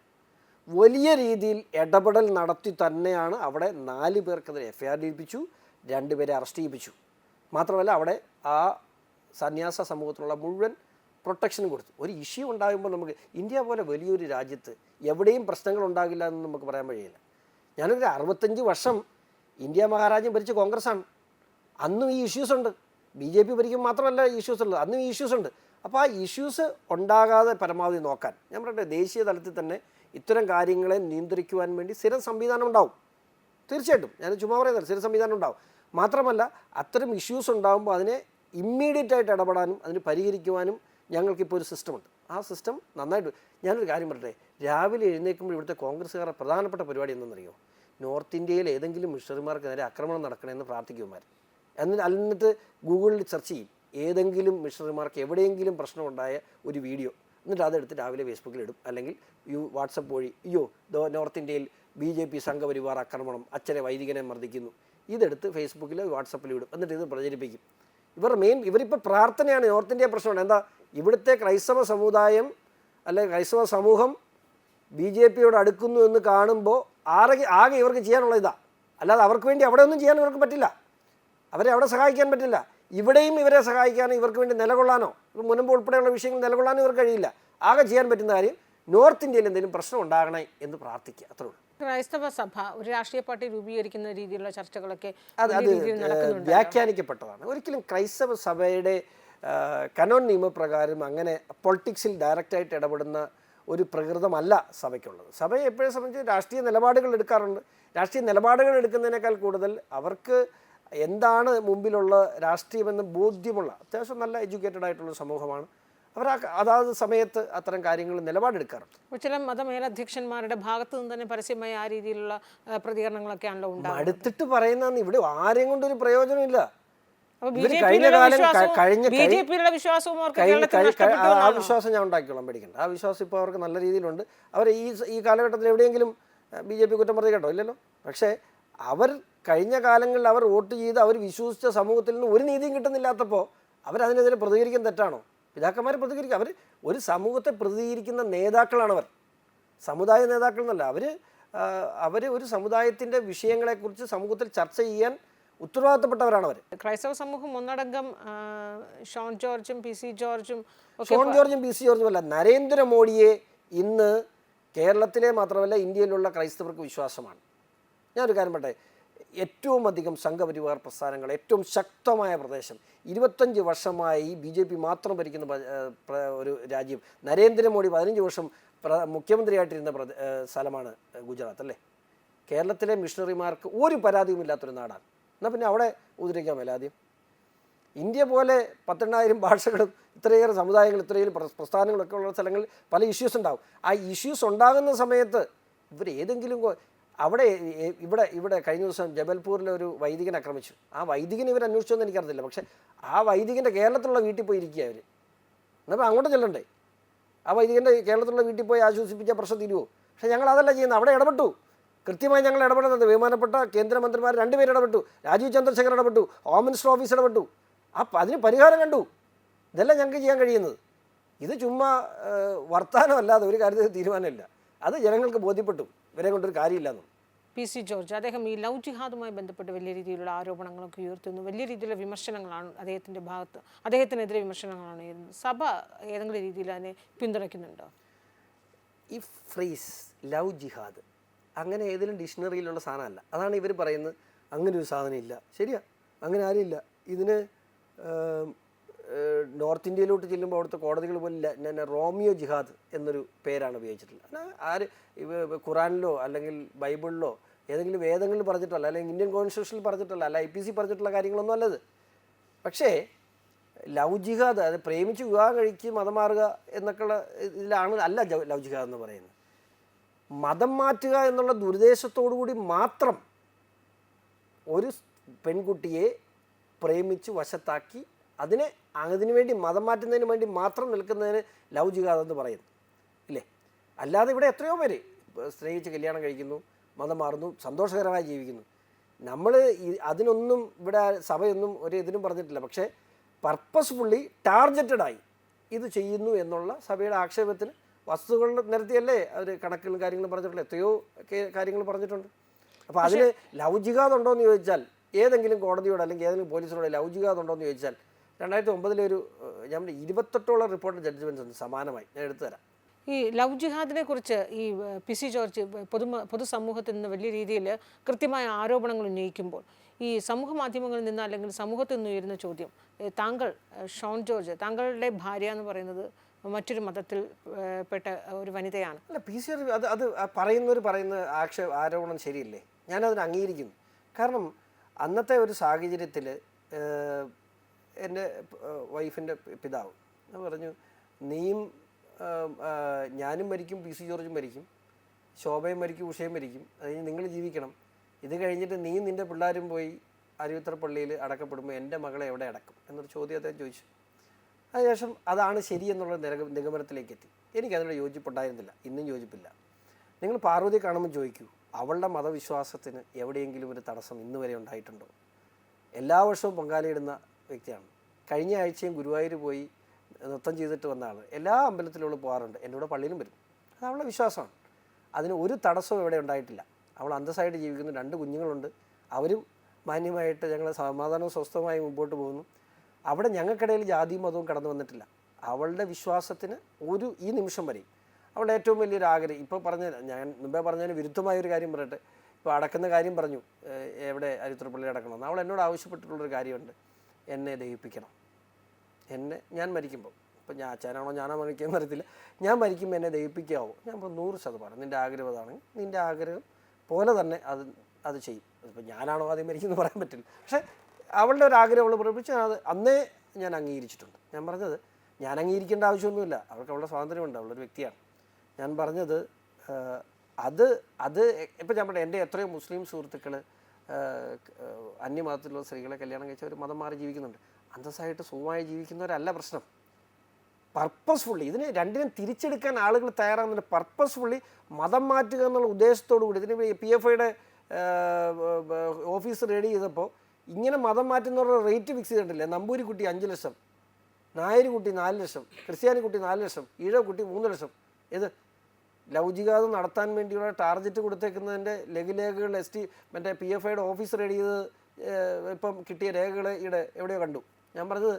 വലിയ രീതിയിൽ ഇടപെടൽ നടത്തി തന്നെയാണ് അവിടെ 4 പേർക്കെതിരെ FIR ചെയ്യിപ്പിച്ചു, 2 പേരെ അറസ്റ്റ് ചെയ്യിപ്പിച്ചു. മാത്രമല്ല അവിടെ ആ സന്യാസ സമൂഹത്തിനുള്ള മുഴുവൻ പ്രൊട്ടക്ഷനും കൊടുത്തു. ഒരു ഇഷ്യൂ ഉണ്ടാകുമ്പോൾ നമുക്ക് ഇന്ത്യ പോലെ വലിയൊരു രാജ്യത്ത് എവിടെയും പ്രശ്നങ്ങൾ ഉണ്ടാകില്ല എന്ന് നമുക്ക് പറയാൻ കഴിയില്ല. ഞാനൊരു 65 വർഷം ഇന്ത്യ മഹാരാജ്യം ഭരിച്ച കോൺഗ്രസ്സാണ്. അന്നും ഈ ഇഷ്യൂസ് ഉണ്ട്. BJP ഭരിക്കും മാത്രമല്ല ഇഷ്യൂസ് ഉള്ളത്, അന്നും ഈ ഇഷ്യൂസ് ഉണ്ട്. അപ്പോൾ ആ ഇഷ്യൂസ് ഉണ്ടാകാതെ പരമാവധി നോക്കാൻ ഞാൻ പറയട്ടെ, ദേശീയ തലത്തിൽ തന്നെ ഇത്തരം കാര്യങ്ങളെ നിയന്ത്രിക്കുവാൻ വേണ്ടി സ്ഥിരം സംവിധാനം ഉണ്ടാവും. തീർച്ചയായിട്ടും ഞാൻ ചുമ്മാ പറയുന്നില്ല, സ്ഥിരം സംവിധാനം ഉണ്ടാവും. മാത്രമല്ല അത്തരം ഇഷ്യൂസ് ഉണ്ടാകുമ്പോൾ അതിനെ ഇമ്മീഡിയറ്റായിട്ട് ഇടപെടാനും അതിന് പരിഹരിക്കുവാനും ഞങ്ങൾക്കിപ്പോൾ ഒരു സിസ്റ്റമുണ്ട്. ആ സിസ്റ്റം നന്നായിട്ട്. ഞാനൊരു കാര്യം പറയട്ടെ, രാവിലെ എഴുന്നേൽക്കുമ്പോൾ ഇവിടുത്തെ കോൺഗ്രസ്സുകാരുടെ പ്രധാനപ്പെട്ട പരിപാടി എന്തെന്നറിയോ? നോർത്ത് ഇന്ത്യയിൽ ഏതെങ്കിലും മിഷണറിമാർക്ക് നേരെ ആക്രമണം നടക്കണമെന്ന് പ്രാർത്ഥിക്കുമാർ. എന്നിട്ട് ഗൂഗിളിൽ സെർച്ച് ചെയ്യും ഏതെങ്കിലും മിഷണറിമാർക്ക് എവിടെയെങ്കിലും പ്രശ്നമുണ്ടായ ഒരു വീഡിയോ, എന്നിട്ട് അതെടുത്ത് രാവിലെ ഫേസ്ബുക്കിൽ ഇടും, അല്ലെങ്കിൽ വാട്സപ്പ് വഴി നോർത്ത് ഇന്ത്യയിൽ BJP സംഘപരിവാർ ആക്രമണം, അച്ഛനെ വൈദികനെ മർദ്ദിക്കുന്നു, ഇതെടുത്ത് ഫേസ്ബുക്കിൽ വാട്സപ്പിൽ ഇടും, എന്നിട്ട് ഇത് പ്രചരിപ്പിക്കും. ഇവരിപ്പോൾ പ്രാർത്ഥനയാണ്. നോർത്ത് ഇന്ത്യ പ്രശ്നമാണ് എന്താ? ഇവിടുത്തെ ക്രൈസ്തവ സമുദായം അല്ലെങ്കിൽ ക്രൈസ്തവ സമൂഹം BJPയോട് അടുക്കുന്നു എന്ന് കാണുമ്പോൾ ആകെ ഇവർക്ക് ചെയ്യാനുള്ള ഇതാണ്. അല്ലാതെ അവർക്ക് വേണ്ടി അവിടെ ഒന്നും ചെയ്യാൻ ഇവർക്ക് പറ്റില്ല, അവരെ അവിടെ സഹായിക്കാൻ പറ്റില്ല. ഇവിടെയും ഇവരെ സഹായിക്കാനോ ഇവർക്ക് വേണ്ടി നിലകൊള്ളാനോ മുൻപ് ഉൾപ്പെടെയുള്ള വിഷയങ്ങൾ നിലകൊള്ളാനോ ഇവർക്ക് കഴിയില്ല. ആകെ ചെയ്യാൻ പറ്റുന്ന കാര്യം നോർത്ത് ഇന്ത്യയിൽ എന്തെങ്കിലും പ്രശ്നം ഉണ്ടാകണേ എന്ന് പ്രാർത്ഥിക്കുക, അത്രേ ഉള്ളൂ. ക്രൈസ്തവ സഭ ഒരു രാഷ്ട്രീയ പാർട്ടി രൂപീകരിക്കുന്ന രീതിയിലുള്ള ചർച്ചകളൊക്കെ അത് വ്യാഖ്യാനിക്കപ്പെട്ടതാണ്. ഒരിക്കലും ക്രൈസ്തവ സഭയുടെ കനോൻ നിയമപ്രകാരം അങ്ങനെ പൊളിറ്റിക്സിൽ ഡയറക്റ്റായിട്ട് ഇടപെടുന്ന ഒരു പ്രകൃതമല്ല സഭയ്ക്കുള്ളത്. സഭയെ എപ്പോഴും സംബന്ധിച്ച് രാഷ്ട്രീയ നിലപാടുകൾ എടുക്കാറുണ്ട്. രാഷ്ട്രീയ നിലപാടുകൾ എടുക്കുന്നതിനേക്കാൾ കൂടുതൽ അവർക്ക് എന്താണ് മുമ്പിലുള്ള രാഷ്ട്രീയമെന്ന് ബോധ്യമുള്ള അത്യാവശ്യം നല്ല എഡ്യൂക്കേറ്റഡ് ആയിട്ടുള്ള സമൂഹമാണ്. അവർ അതാത് സമയത്ത് അത്തരം കാര്യങ്ങൾ നിലപാടെടുക്കാറുണ്ട്. ചില മതമേലധ്യക്ഷന്മാരുടെ ഭാഗത്തു നിന്ന് തന്നെ പരസ്യമായ ആ രീതിയിലുള്ള പ്രതികരണങ്ങളൊക്കെയാണല്ലോ ഉണ്ടാകുന്നത്. അടുത്തിട്ട് പറയുന്നതെന്ന് ഇവിടെ ആരെയും കൊണ്ടൊരു പ്രയോജനമില്ല. ആ വിശ്വാസം ഞാൻ ഉണ്ടാക്കിക്കോളാം, പേടിക്കണ്ട. ആ വിശ്വാസം ഇപ്പോൾ അവർക്ക് നല്ല രീതിയിലുണ്ട്. അവർ ഈ കാലഘട്ടത്തിൽ എവിടെയെങ്കിലും BJP കുറ്റം പറഞ്ഞു കേട്ടോ? ഇല്ലല്ലോ. പക്ഷേ അവർ കഴിഞ്ഞ കാലങ്ങളിൽ അവർ വോട്ട് ചെയ്ത് അവർ വിശ്വസിച്ച സമൂഹത്തിൽ നിന്ന് ഒരു നീതിയും കിട്ടുന്നില്ലാത്തപ്പോൾ അവരതിനെതിരെ പ്രതികരിക്കാൻ തെറ്റാണോ? പിതാക്കന്മാർ പ്രതികരിക്കുക. ഒരു സമൂഹത്തെ പ്രതികരിക്കുന്ന നേതാക്കളാണവർ, സമുദായ നേതാക്കൾ എന്നല്ല. അവർ ഒരു സമുദായത്തിൻ്റെ വിഷയങ്ങളെക്കുറിച്ച് സമൂഹത്തിൽ ചർച്ച ചെയ്യാൻ ഉത്തരവാദിത്തപ്പെട്ടവരാണവർ. ക്രൈസ്തവ സമൂഹം ഒന്നടങ്കം ഷോൺ ജോർജും PC ജോർജും അല്ല, നരേന്ദ്രമോദിയെ ഇന്ന് കേരളത്തിലെ മാത്രമല്ല ഇന്ത്യയിലുള്ള ക്രൈസ്തവർക്ക് വിശ്വാസമാണ്. ഞാനൊരു കാര്യം പറയട്ടെ, ഏറ്റവും അധികം സംഘപരിവാർ പ്രസ്ഥാനങ്ങൾ ഏറ്റവും ശക്തമായ പ്രദേശം 25 വർഷമായി BJP മാത്രം ഭരിക്കുന്ന ഒരു രാജ്യം, നരേന്ദ്രമോദി 15 വർഷം മുഖ്യമന്ത്രിയായിട്ടിരുന്ന സ്ഥലമാണ് ഗുജറാത്ത് അല്ലേ? കേരളത്തിലെ മിഷണറിമാർക്ക് ഒരു പരാതിയുമില്ലാത്തൊരു നാടാണ്. എന്നാൽ പിന്നെ അവിടെ ഉദ്ധരിക്കാൻ മേല ആദ്യം? ഇന്ത്യ പോലെ 18,000 ഭാഷകളും ഇത്രയേറെ സമുദായങ്ങൾ ഇത്രയും പ്രസ്ഥാനങ്ങളൊക്കെ ഉള്ള സ്ഥലങ്ങളിൽ പല ഇഷ്യൂസ് ഉണ്ടാവും. ആ ഇഷ്യൂസ് ഉണ്ടാകുന്ന സമയത്ത് ഇവർ ഏതെങ്കിലും ഇവിടെ കഴിഞ്ഞ ദിവസം ജബൽപൂരിലെ ഒരു വൈദികനെ ആക്രമിച്ചു. ആ വൈദികനെ ഇവർ അന്വേഷിച്ചോന്ന് എനിക്കറിയില്ല. പക്ഷേ ആ വൈദികൻ്റെ കേരളത്തിലുള്ള വീട്ടിൽ പോയി ഇരിക്കുക അവർ. എന്നാൽ അങ്ങോട്ട് ചെല്ലണ്ടേ? ആ വൈദികൻ്റെ കേരളത്തിലുള്ള വീട്ടിൽ പോയി ആശ്വസിപ്പിച്ച പ്രശ്നം തീരുമോ? പക്ഷേ ഞങ്ങൾ അതല്ല ചെയ്യുന്നത്. അവിടെ ഇടപെട്ടു, കൃത്യമായി ഞങ്ങൾ ഇടപെടുന്നത്. ബഹുമാനപ്പെട്ട കേന്ദ്രമന്ത്രിമാർ 2 പേര് ഇടപെട്ടു, രാജീവ് ചന്ദ്രശേഖർ ഇടപെട്ടു, ഹോം മിനിസ്റ്റർ ഓഫീസ് ഇടപെട്ടു. അതിന് പരിഹാരം കണ്ടു. ഇതെല്ലാം ഞങ്ങൾക്ക് ചെയ്യാൻ കഴിയുന്നത്. ഇത് ചുമ്മാ വർത്താനമല്ലാതെ ഒരു കാര്യത്തിൽ തീരുമാനമില്ല. അത് ജനങ്ങൾക്ക് ബോധ്യപ്പെട്ടു, ഇവരെ കൊണ്ടൊരു കാര്യമില്ലെന്ന്. PC ജോർജ് അദ്ദേഹം ഈ ലവ് ജിഹാദുമായി ബന്ധപ്പെട്ട് വലിയ രീതിയിലുള്ള ആരോപണങ്ങളൊക്കെ ഉയർത്തുന്നു. വലിയ രീതിയിലുള്ള വിമർശനങ്ങളാണ് അദ്ദേഹത്തിനെതിരെ വിമർശനങ്ങളാണ് ഉയരുന്നത്. സഭ ഏതെങ്കിലും രീതിയിൽ അതിനെ പിന്തുണയ്ക്കുന്നുണ്ടോ? ഈ ഫ്രേസ് ലവ് ജിഹാദ് അങ്ങനെ ഏതെങ്കിലും ഡിക്ഷണറിയിലുള്ള സാധനമല്ല. അതാണ് ഇവർ പറയുന്നത്. അങ്ങനെ ഒരു സാധനം ഇല്ല. ശരിയാ, അങ്ങനെ ആരും ഇല്ല. ഇതിന് നോർത്ത് ഇന്ത്യയിലോട്ട് ചെല്ലുമ്പോൾ അവിടുത്തെ കോടതികൾ പോലും റോമിയോ ജിഹാദ് എന്നൊരു പേരാണ് ഉപയോഗിച്ചിട്ടുള്ളത്. ആര് ഖുറാനിലോ അല്ലെങ്കിൽ ബൈബിളിലോ ഏതെങ്കിലും വേദങ്ങളിൽ പറഞ്ഞിട്ടല്ല, അല്ലെങ്കിൽ ഇന്ത്യൻ കോൺസ്റ്റിറ്റ്യൂഷനിൽ പറഞ്ഞിട്ടല്ല, അല്ല IPC പറഞ്ഞിട്ടുള്ള കാര്യങ്ങളൊന്നും അല്ലത്. പക്ഷേ ലവ് ജിഹാദ്, അത് പ്രേമിച്ച് വിവാഹം കഴിച്ച് മതം മാറുക എന്നൊക്കെയുള്ള ഇതിലാണ് അല്ല ലവ് ജിഹാദ് എന്ന് പറയുന്നത്. മതം മാറ്റുക എന്നുള്ള ദുരുദ്ദേശത്തോടു കൂടി മാത്രം ഒരു പെൺകുട്ടിയെ പ്രേമിച്ച് വശത്താക്കി അതിനു വേണ്ടി മതം മാറ്റുന്നതിന് വേണ്ടി മാത്രം നിൽക്കുന്നതിന് ലവ് ജിഹാദ് എന്ന് പറയുന്നു ഇല്ലേ? അല്ലാതെ ഇവിടെ എത്രയോ പേര് സ്നേഹിച്ച് കല്യാണം കഴിക്കുന്നു, മതം മാറുന്നു, സന്തോഷകരമായി ജീവിക്കുന്നു. നമ്മൾ അതിനൊന്നും ഇവിടെ സഭയൊന്നും ഒരു ഇതിനും പറഞ്ഞിട്ടില്ല. പക്ഷേ പർപ്പസ്ഫുള്ളി ടാർഗറ്റഡായി ഇത് ചെയ്യുന്നു എന്നുള്ള സഭയുടെ ആക്ഷേപത്തിന് വസ്തുക്കൾ നിരത്തിയല്ലേ അവർ കണക്കുകളും കാര്യങ്ങളും പറഞ്ഞിട്ടുള്ള എത്രയോ കാര്യങ്ങൾ പറഞ്ഞിട്ടുണ്ട്. അപ്പോൾ അതിന് ലവ് ജിഹാദ് ഉണ്ടോ എന്ന് ചോദിച്ചാൽ ഏതെങ്കിലും കോടതിയോട് അല്ലെങ്കിൽ ഏതെങ്കിലും പോലീസിനോട് ലവ് ജിഹാദ് ഉണ്ടോ എന്ന് ചോദിച്ചാൽ 2009 ഞാൻ 28ഓളം റിപ്പോർട്ട് ജഡ്ജ്മെൻറ്റ്സ് ഉണ്ട് സമാനമായി. ഞാൻ എടുത്തു തരാം. ഈ ലവ് ജിഹാദിനെ കുറിച്ച് ഈ PC ജോർജ് പൊതുസമൂഹത്തിൽ നിന്ന് വലിയ രീതിയിൽ കൃത്യമായ ആരോപണങ്ങൾ ഉന്നയിക്കുമ്പോൾ ഈ സമൂഹ മാധ്യമങ്ങളിൽ നിന്ന് അല്ലെങ്കിൽ സമൂഹത്തിൽ നിന്ന് ഉയരുന്ന ചോദ്യം, താങ്കൾ ഷോൺ ജോർജ്, താങ്കളുടെ ഭാര്യ എന്ന് പറയുന്നത് മറ്റൊരു മതത്തിൽ പെട്ട ഒരു വനിതയാണ്. അല്ല, PC അത് പറയുന്നവർ പറയുന്ന ആരോപണം ശരിയല്ലേ? ഞാനതിന് അംഗീകരിക്കുന്നു. കാരണം അന്നത്തെ ഒരു സാഹചര്യത്തിൽ എൻ്റെ വൈഫിൻ്റെ പിതാവ് പറഞ്ഞു, നീയും ഞാനും മരിക്കും, PC ജോർജും മരിക്കും, ശോഭയും മരിക്കും, ഉഷയും മരിക്കും, അതിന് നിങ്ങൾ ജീവിക്കണം. ഇത് കഴിഞ്ഞിട്ട് നീയും നിൻ്റെ പിള്ളേരും പോയി അരുവിത്തറ പള്ളിയിൽ അടക്കപ്പെടുമ്പോൾ എൻ്റെ മകളെ എവിടെ അടക്കും എന്നൊരു ചോദ്യം അദ്ദേഹം ചോദിച്ചു. അതിനുശേഷം അതാണ് ശരിയെന്നുള്ള നിഗമനത്തിലേക്ക് എത്തി. എനിക്കതിനോട് യോജിപ്പുണ്ടായിരുന്നില്ല, ഇന്നും യോജിപ്പില്ല. നിങ്ങൾ പാർവതി കാണുമ്പോൾ ചോദിക്കൂ, അവളുടെ മതവിശ്വാസത്തിന് എവിടെയെങ്കിലും ഒരു തടസ്സം ഇന്ന് വരെ ഉണ്ടായിട്ടുണ്ടോ? എല്ലാ വർഷവും പൊങ്കാലയിടുന്ന വ്യക്തിയാണ്. കഴിഞ്ഞ ആഴ്ചയും ഗുരുവായൂർ പോയി നൃത്തം ചെയ്തിട്ട് വന്ന ആൾ. എല്ലാ അമ്പലത്തിലും പോകാറുണ്ട്, എൻ്റെ കൂടെ പള്ളിയിലും വരും. അത് അവളുടെ വിശ്വാസമാണ്. അതിന് ഒരു തടസ്സവും ഇവിടെ ഉണ്ടായിട്ടില്ല. അവൾ അന്തസ്സായിട്ട് ജീവിക്കുന്നു, 2 കുഞ്ഞുങ്ങളുണ്ട്. അവരും മാന്യമായിട്ട് ഞങ്ങൾ സമാധാനവും സ്വസ്ഥമായി മുമ്പോട്ട് പോകുന്നു. അവിടെ ഞങ്ങൾക്കിടയിൽ ജാതിയും മതവും കടന്നു വന്നിട്ടില്ല. അവളുടെ വിശ്വാസത്തിന് ഈ നിമിഷം വരെയും അവളുടെ ഏറ്റവും വലിയൊരു ആഗ്രഹം, ഇപ്പോൾ ഞാൻ മുമ്പേ പറഞ്ഞതിന് വിരുദ്ധമായൊരു കാര്യം പറയട്ടെ, ഇപ്പോൾ അടക്കുന്ന കാര്യം പറഞ്ഞു, എവിടെ അരുവിത്തറപ്പള്ളി അടക്കണമെന്ന്. അവൾ എന്നോട് ആവശ്യപ്പെട്ടിട്ടുള്ളൊരു കാര്യമുണ്ട്, എന്നെ ദഹിപ്പിക്കണം. ഞാൻ മരിക്കുമ്പോൾ, ഇപ്പം ഞാൻ അച്ഛനാണോ ഞാനോ മരിക്കുമെന്ന് അറിയത്തില്ല, ഞാൻ മരിക്കുമ്പോൾ എന്നെ ദഹിപ്പിക്കാവോ? ഞാൻ ഇപ്പോൾ 100% നിൻ്റെ ആഗ്രഹം അതാണെങ്കിൽ നിൻ്റെ ആഗ്രഹം പോലെ തന്നെ അത് ചെയ്യും. അതിപ്പോൾ ഞാനാണോ ആദ്യം മരിക്കുമെന്ന് പറയാൻ പറ്റില്ല. പക്ഷേ അവളുടെ ഒരു ആഗ്രഹം അവൾ പ്രകടിപ്പിച്ച് അന്നേ ഞാൻ അംഗീകരിച്ചിട്ടുണ്ട്. ഞാൻ പറഞ്ഞത് ഞാൻ അംഗീകരിക്കേണ്ട ആവശ്യമൊന്നുമില്ല, അവൾക്ക് അവളുടെ സ്വാതന്ത്ര്യമുണ്ട്, അവളൊരു വ്യക്തിയാണ്. ഞാൻ പറഞ്ഞത് ഇപ്പം ഞാൻ പറഞ്ഞ എൻ്റെ എത്രയോ മുസ്ലിം സുഹൃത്തുക്കൾ അന്യമതത്തിലുള്ള സ്ത്രീകളെ കല്യാണം കഴിച്ച ഒരു മതം മാറി ജീവിക്കുന്നുണ്ട്. അന്തസ്സായിട്ട് സുഖമായി ജീവിക്കുന്നവരല്ല പ്രശ്നം. പർപ്പസ്ഫുള്ളി ഇതിനെ രണ്ടിനും തിരിച്ചെടുക്കാൻ ആളുകൾ തയ്യാറാകുന്നുണ്ട്. പർപ്പസ്ഫുള്ളി മതം മാറ്റുക എന്നുള്ള ഉദ്ദേശത്തോടു കൂടി ഇതിന് PFIയുടെ ഓഫീസ് റെഡി ചെയ്തപ്പോൾ ഇങ്ങനെ മതം മാറ്റുന്നവരുടെ റേറ്റ് ഫിക്സ് ചെയ്തിട്ടില്ലേ? നമ്പൂരി കുട്ടി 5 ലക്ഷം, നായർ കുട്ടി 4 ലക്ഷം, ക്രിസ്ത്യാനി കുട്ടി 4 ലക്ഷം, ഈഴവ കുട്ടി 3 ലക്ഷം. ഇത് ലവ് ജിഹാദ് നടത്താൻ വേണ്ടിയുള്ള ടാർഗറ്റ് കൊടുത്തേക്കുന്നതിൻ്റെ ലഘുലേഖകൾ മറ്റേ PFIയുടെ ഓഫീസ് റെഡി ചെയ്ത് ഇപ്പം കിട്ടിയ രേഖകൾ എവിടെയോ കണ്ടു. ഞാൻ പറഞ്ഞത്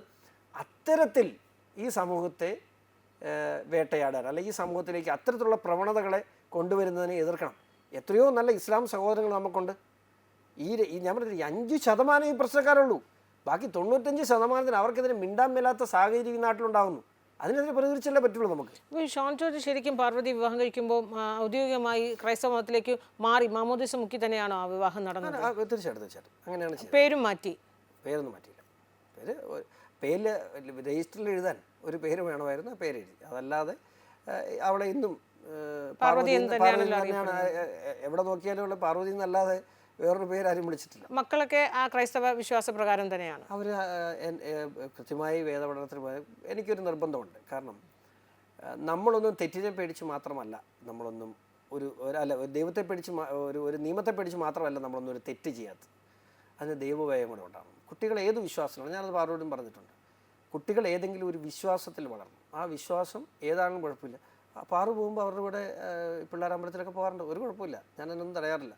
അത്തരത്തിൽ ഈ സമൂഹത്തെ വേട്ടയാടാൻ അല്ലെങ്കിൽ ഈ സമൂഹത്തിലേക്ക് അത്തരത്തിലുള്ള പ്രവണതകളെ കൊണ്ടുവരുന്നതിനെ എതിർക്കണം. എത്രയോ നല്ല ഇസ്ലാം സഹോദരങ്ങൾ നമുക്കുണ്ട്. ഞാൻ പറഞ്ഞത് 5% ഈ പ്രശ്നക്കാരുള്ളൂ. ബാക്കി 95% അവർക്കെതിരെ മിണ്ടാൻ മേലാത്ത സാഹചര്യം ഈ നാട്ടിലുണ്ടാകുന്നു. അതിനെതിരെ പ്രതികരിച്ചല്ലേ പറ്റുള്ളൂ നമുക്ക്. ഷോൺ ജോർജ് ശരിക്കും പാർവതി വിവാഹം കഴിക്കുമ്പോൾ ഔദ്യോഗികമായി ക്രൈസ്തവ മതത്തിലേക്ക് മാറി മാമോദിസ മുക്കി തന്നെയാണോ ആ വിവാഹം നടന്നത്? തീർച്ചയായിട്ടും അങ്ങനെയാണ്. പേരും മാറ്റി? പേരൊന്നും മാറ്റിയില്ല. പേരിൽ രജിസ്റ്ററിൽ എഴുതാൻ ഒരു പേര് വേണമായിരുന്നു, ആ പേര് എഴുതി. അതല്ലാതെ അവളെ ഇന്നും പാർവതി തന്നെയാണ്. എവിടെ നോക്കിയാലും ഉള്ള പാർവതി എന്നല്ലാതെ വേറൊരു പേര് ആരും വിളിച്ചിട്ടില്ല. മക്കളൊക്കെ ആ ക്രൈസ്തവ വിശ്വാസപ്രകാരം തന്നെയാണ്. അവർ കൃത്യമായി വേദപഠനത്തിന് പോയ എനിക്കൊരു നിർബന്ധമുണ്ട്. കാരണം നമ്മളൊന്നും തെറ്റിനെ പേടിച്ച് മാത്രമല്ല നമ്മളൊന്നും ഒരു ദൈവത്തെ പേടിച്ച് ഒരു നിയമത്തെ പേടിച്ച് മാത്രമല്ല നമ്മളൊന്നും ഒരു തെറ്റ് ചെയ്യാത്തത്. അതിന് ദൈവഭയം കൂടെ ഉണ്ടാകും. കുട്ടികൾ ഏത് വിശ്വാസമാണ്, ഞാനത് പാർവതിയോടും പറഞ്ഞിട്ടുണ്ട്, കുട്ടികൾ ഏതെങ്കിലും ഒരു വിശ്വാസത്തിൽ വളർന്നു, ആ വിശ്വാസം ഏതാണെങ്കിലും കുഴപ്പമില്ല. പാറു പോകുമ്പോൾ അവരുടെ കൂടെ പിള്ളേരമ്പലത്തിലൊക്കെ പോകാറുണ്ട്, ഒരു കുഴപ്പമില്ല, ഞാനതൊന്നും തടയാറില്ല.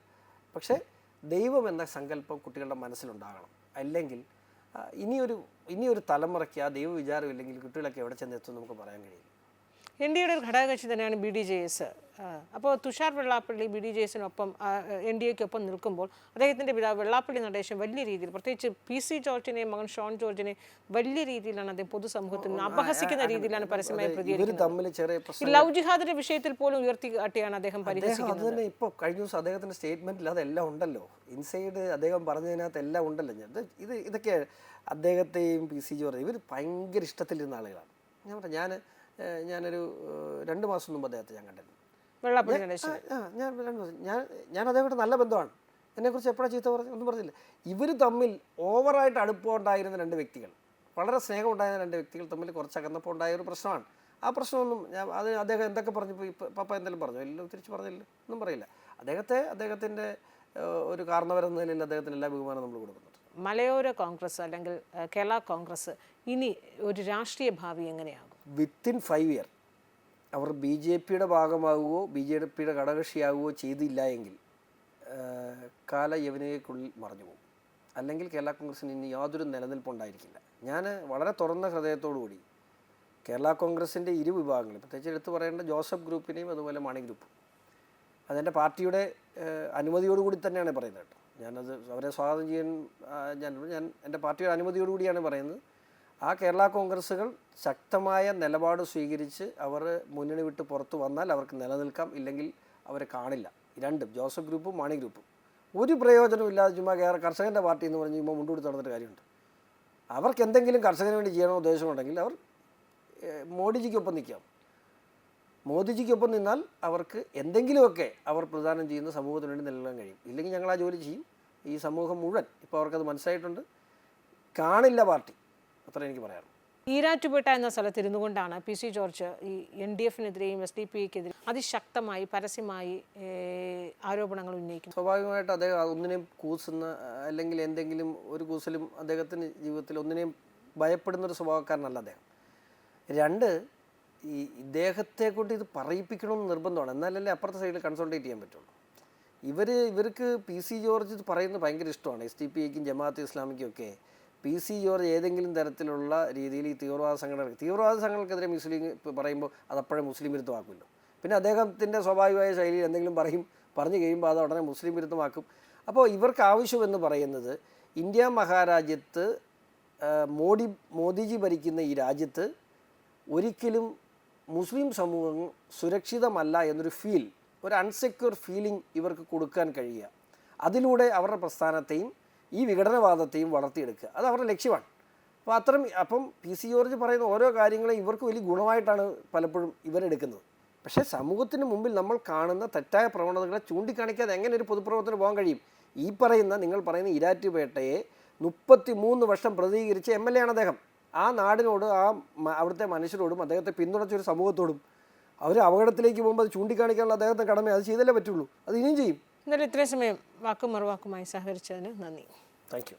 പക്ഷേ ദൈവം എന്ന സങ്കല്പം കുട്ടികളുടെ മനസ്സിലുണ്ടാകണം. അല്ലെങ്കിൽ ഇനിയൊരു തലമുറയ്ക്ക് ആ ദൈവ വിചാരം ഇല്ലെങ്കിൽ കുട്ടികളൊക്കെ എവിടെ ചെന്നെത്തും നമുക്ക് പറയാൻ കഴിയില്ല. NDAയുടെ ഒരു ഘടകകക്ഷി തന്നെയാണ് BDJS. അപ്പോൾ തുഷാർ വെള്ളാപ്പള്ളി BDJSനൊപ്പം NDAയ്ക്കൊപ്പം നിൽക്കുമ്പോൾ അദ്ദേഹത്തിൻ്റെ പിതാവ് വെള്ളാപ്പള്ളി നടേശൻ വലിയ രീതിയിൽ, പ്രത്യേകിച്ച് PC ജോർജിനെയും മകൻ ഷോൺ ജോർജിനെ വലിയ രീതിയിലാണ് അദ്ദേഹം പൊതുസമൂഹത്തിൽ നിന്ന് അപഹസിക്കുന്ന രീതിയിലാണ് പരസ്യമായി പ്രതികരിക്കുന്നത്. ലവ് ജിഹാദിന്റെ വിഷയത്തിൽ പോലും ഉയർത്തിക്കാട്ടിയാണ് അദ്ദേഹം പരിഹസിക്കുന്നത്. അത് തന്നെ ഇപ്പോൾ കഴിഞ്ഞ ദിവസം അദ്ദേഹത്തിൻ്റെ സ്റ്റേറ്റ്മെൻറ്റിൽ അതെല്ലാം ഉണ്ടല്ലോ, ഇൻസൈഡ് അദ്ദേഹം പറഞ്ഞതിനകത്ത് എല്ലാം ഉണ്ടല്ലോ. ഇതൊക്കെ അദ്ദേഹത്തെയും PC ജോർജ് ഇവർ ഭയങ്കര ഇഷ്ടത്തിലിരുന്ന ആളുകളാണ്. ഞാനൊരു 2 മാസം മുമ്പ് അദ്ദേഹത്തെ ഞാൻ കണ്ടിരുന്നു. വെള്ളാപ്പള്ളി ഞാൻ അദ്ദേഹമായിട്ട് നല്ല ബന്ധമാണ്. എന്നെക്കുറിച്ച് എപ്പോഴാണ് ചീത്ത പറഞ്ഞു? ഒന്നും പറഞ്ഞില്ല. ഇവർ തമ്മിൽ ഓവറായിട്ട് അടുപ്പമുണ്ടായിരുന്ന രണ്ട് വ്യക്തികൾ, വളരെ സ്നേഹം ഉണ്ടായിരുന്ന രണ്ട് വ്യക്തികൾ തമ്മിൽ കുറച്ച് അകന്നപ്പോൾ ഉണ്ടായ ഒരു പ്രശ്നമാണ്. ആ പ്രശ്നമൊന്നും അത് അദ്ദേഹം എന്തൊക്കെ പറഞ്ഞു പോയി, പപ്പ എന്തെങ്കിലും പറഞ്ഞു? എല്ലാം തിരിച്ച് പറഞ്ഞില്ല, ഒന്നും പറയില്ല. അദ്ദേഹത്തിൻ്റെ ഒരു കാരണവരെന്ന നിലയിൽ അദ്ദേഹത്തിന് എല്ലാ ബഹുമാനം നമ്മൾ കൊടുക്കുന്നുണ്ട്. മലയോര കോൺഗ്രസ് അല്ലെങ്കിൽ കേരള കോൺഗ്രസ് ഇനി ഒരു രാഷ്ട്രീയ ഭാവി എങ്ങനെയാകും? വിത്തിൻ 5 ഇയർ അവർ BJPയുടെ ഭാഗമാകുകയോ BJPയുടെ ഘടകകക്ഷിയാകുകയോ ചെയ്തില്ല എങ്കിൽ കാലയവനികൾക്കുള്ളിൽ മറഞ്ഞു പോകും. അല്ലെങ്കിൽ കേരള കോൺഗ്രസിന് ഇനി യാതൊരു നിലനിൽപ്പുണ്ടായിരിക്കില്ല. ഞാൻ വളരെ തുറന്ന ഹൃദയത്തോടുകൂടി കേരള കോൺഗ്രസിൻ്റെ ഇരു വിഭാഗങ്ങളും, പ്രത്യേകിച്ച് എടുത്തു പറയേണ്ട ജോസഫ് ഗ്രൂപ്പിനെയും അതുപോലെ മാണി ഗ്രൂപ്പും, അതെൻ്റെ പാർട്ടിയുടെ അനുമതിയോടുകൂടി തന്നെയാണ് പറയുന്നത് കേട്ടോ. ഞാനത് അവരെ സ്വാഗതം ചെയ്യാൻ ഞാൻ എൻ്റെ പാർട്ടിയുടെ അനുമതിയോടുകൂടിയാണ് പറയുന്നത്. ആ കേരള കോൺഗ്രസ്സുകൾ ശക്തമായ നിലപാട് സ്വീകരിച്ച് അവർ മുന്നണി വിട്ട് പുറത്തു വന്നാൽ അവർക്ക് നിലനിൽക്കാം, ഇല്ലെങ്കിൽ അവരെ കാണില്ല. രണ്ടും, ജോസഫ് ഗ്രൂപ്പും മാണി ഗ്രൂപ്പും, ഒരു പ്രയോജനമില്ലാതെ ചുമ്മാ കർഷകൻ്റെ പാർട്ടി എന്ന് പറഞ്ഞ് ചുമ്മാ മുണ്ടുകൊടുത്ത് നടന്നിട്ട് കാര്യമുണ്ട്. അവർക്ക് എന്തെങ്കിലും കർഷകന് വേണ്ടി ചെയ്യണമെന്ന് ഉദ്ദേശമുണ്ടെങ്കിൽ അവർ മോഡിജിക്കൊപ്പം നിൽക്കാം. മോദിജിക്കൊപ്പം നിന്നാൽ അവർക്ക് എന്തെങ്കിലുമൊക്കെ അവർ പ്രദാനം ചെയ്യുന്ന സമൂഹത്തിന് വേണ്ടി നിലനിൽക്കാൻ കഴിയും. ഇല്ലെങ്കിൽ ഞങ്ങൾ ആ ജോലി ചെയ്യും. ഈ സമൂഹം മുഴുവൻ ഇപ്പോൾ അവർക്കത് മനസ്സിലായിട്ടുണ്ട്. കാണില്ല പാർട്ടി, അത്ര എനിക്ക് പറയാറുള്ളൂ. ഈരാറ്റുപേട്ട എന്ന സ്ഥലത്ത് ഇരുന്നു കൊണ്ടാണ് PC ജോർജ് ഈ NDF-നെതിരെയും SDPIക്കെതിരെയും അതിശക്തമായി പരസ്യമായി ആരോപണങ്ങൾ ഉന്നയിക്കുന്നു. സ്വാഭാവികമായിട്ട് അദ്ദേഹം ഒന്നിനെയും കൂസുന്ന, അല്ലെങ്കിൽ എന്തെങ്കിലും ഒരു കൂസലും അദ്ദേഹത്തിന് ജീവിതത്തിൽ ഒന്നിനെയും ഭയപ്പെടുന്നൊരു സ്വഭാവക്കാരനല്ല അദ്ദേഹം. രണ്ട്, ഈ ഇദ്ദേഹത്തെ കൊണ്ട് ഇത് പറയിപ്പിക്കണമെന്ന് നിർബന്ധമാണ്, എന്നാലല്ലേ അപ്പുറത്തെ സൈഡിൽ കൺസൾട്ടേറ്റ് ചെയ്യാൻ പറ്റുള്ളൂ. ഇവർക്ക് PC ജോർജ് ഇത് പറയുന്നത് ഭയങ്കര ഇഷ്ടമാണ്. SDPIക്കും ജമാഅത്തെ ഇസ്ലാമിക്കും ഒക്കെ PC ജോർജ് ഏതെങ്കിലും തരത്തിലുള്ള രീതിയിൽ ഈ തീവ്രവാദ സംഘടനകൾക്കെതിരെ മുസ്ലിം പറയുമ്പോൾ അതപ്പോഴേ മുസ്ലിം വിരുദ്ധമാക്കുമല്ലോ. പിന്നെ അദ്ദേഹത്തിൻ്റെ സ്വാഭാവികമായ ശൈലിയിൽ എന്തെങ്കിലും പറഞ്ഞു കഴിയുമ്പോൾ അത് ഉടനെ മുസ്ലിം വിരുദ്ധമാക്കും. അപ്പോൾ ഇവർക്ക് ആവശ്യമെന്ന് പറയുന്നത് ഇന്ത്യ മഹാരാജ്യത്ത് മോദിജി ഭരിക്കുന്ന ഈ രാജ്യത്ത് ഒരിക്കലും മുസ്ലിം സമൂഹം സുരക്ഷിതമല്ല എന്നൊരു ഒരു അൺസെക്യൂർ ഫീലിംഗ് ഇവർക്ക് കൊടുക്കാൻ കഴിയുക, അതിലൂടെ അവരുടെ പ്രസ്ഥാനത്തെയും ഈ വിഘടനവാദത്തെയും വളർത്തിയെടുക്കുക, അത് അവരുടെ ലക്ഷ്യമാണ്. അപ്പം PC ജോർജ് പറയുന്ന ഓരോ കാര്യങ്ങളും ഇവർക്ക് വലിയ ഗുണമായിട്ടാണ് പലപ്പോഴും ഇവരെടുക്കുന്നത്. പക്ഷേ സമൂഹത്തിന് മുമ്പിൽ നമ്മൾ കാണുന്ന തെറ്റായ പ്രവണതകളെ ചൂണ്ടിക്കാണിക്കാതെ എങ്ങനെ ഒരു പൊതുപ്രവർത്തനം പോകാൻ കഴിയും? നിങ്ങൾ പറയുന്ന ഈരാറ്റുപേട്ടയെ 33 വർഷം പ്രതികരിച്ച MLA ആണ് അദ്ദേഹം. ആ നാടിനോട്, അവിടുത്തെ മനുഷ്യരോടും അദ്ദേഹത്തെ പിന്തുണച്ചൊരു സമൂഹത്തോടും അവർ അപകടത്തിലേക്ക് പോകുമ്പോൾ അത് ചൂണ്ടിക്കാണിക്കാനുള്ള അദ്ദേഹത്തെ കടമ, അത് ചെയ്തല്ലേ പറ്റുള്ളൂ, അത് ഇനിയും ചെയ്യും. എന്നാലും ഇത്രയും സമയം വാക്കും മറുവാക്കുമായി സഹകരിച്ചതിന് നന്ദി. Thank you.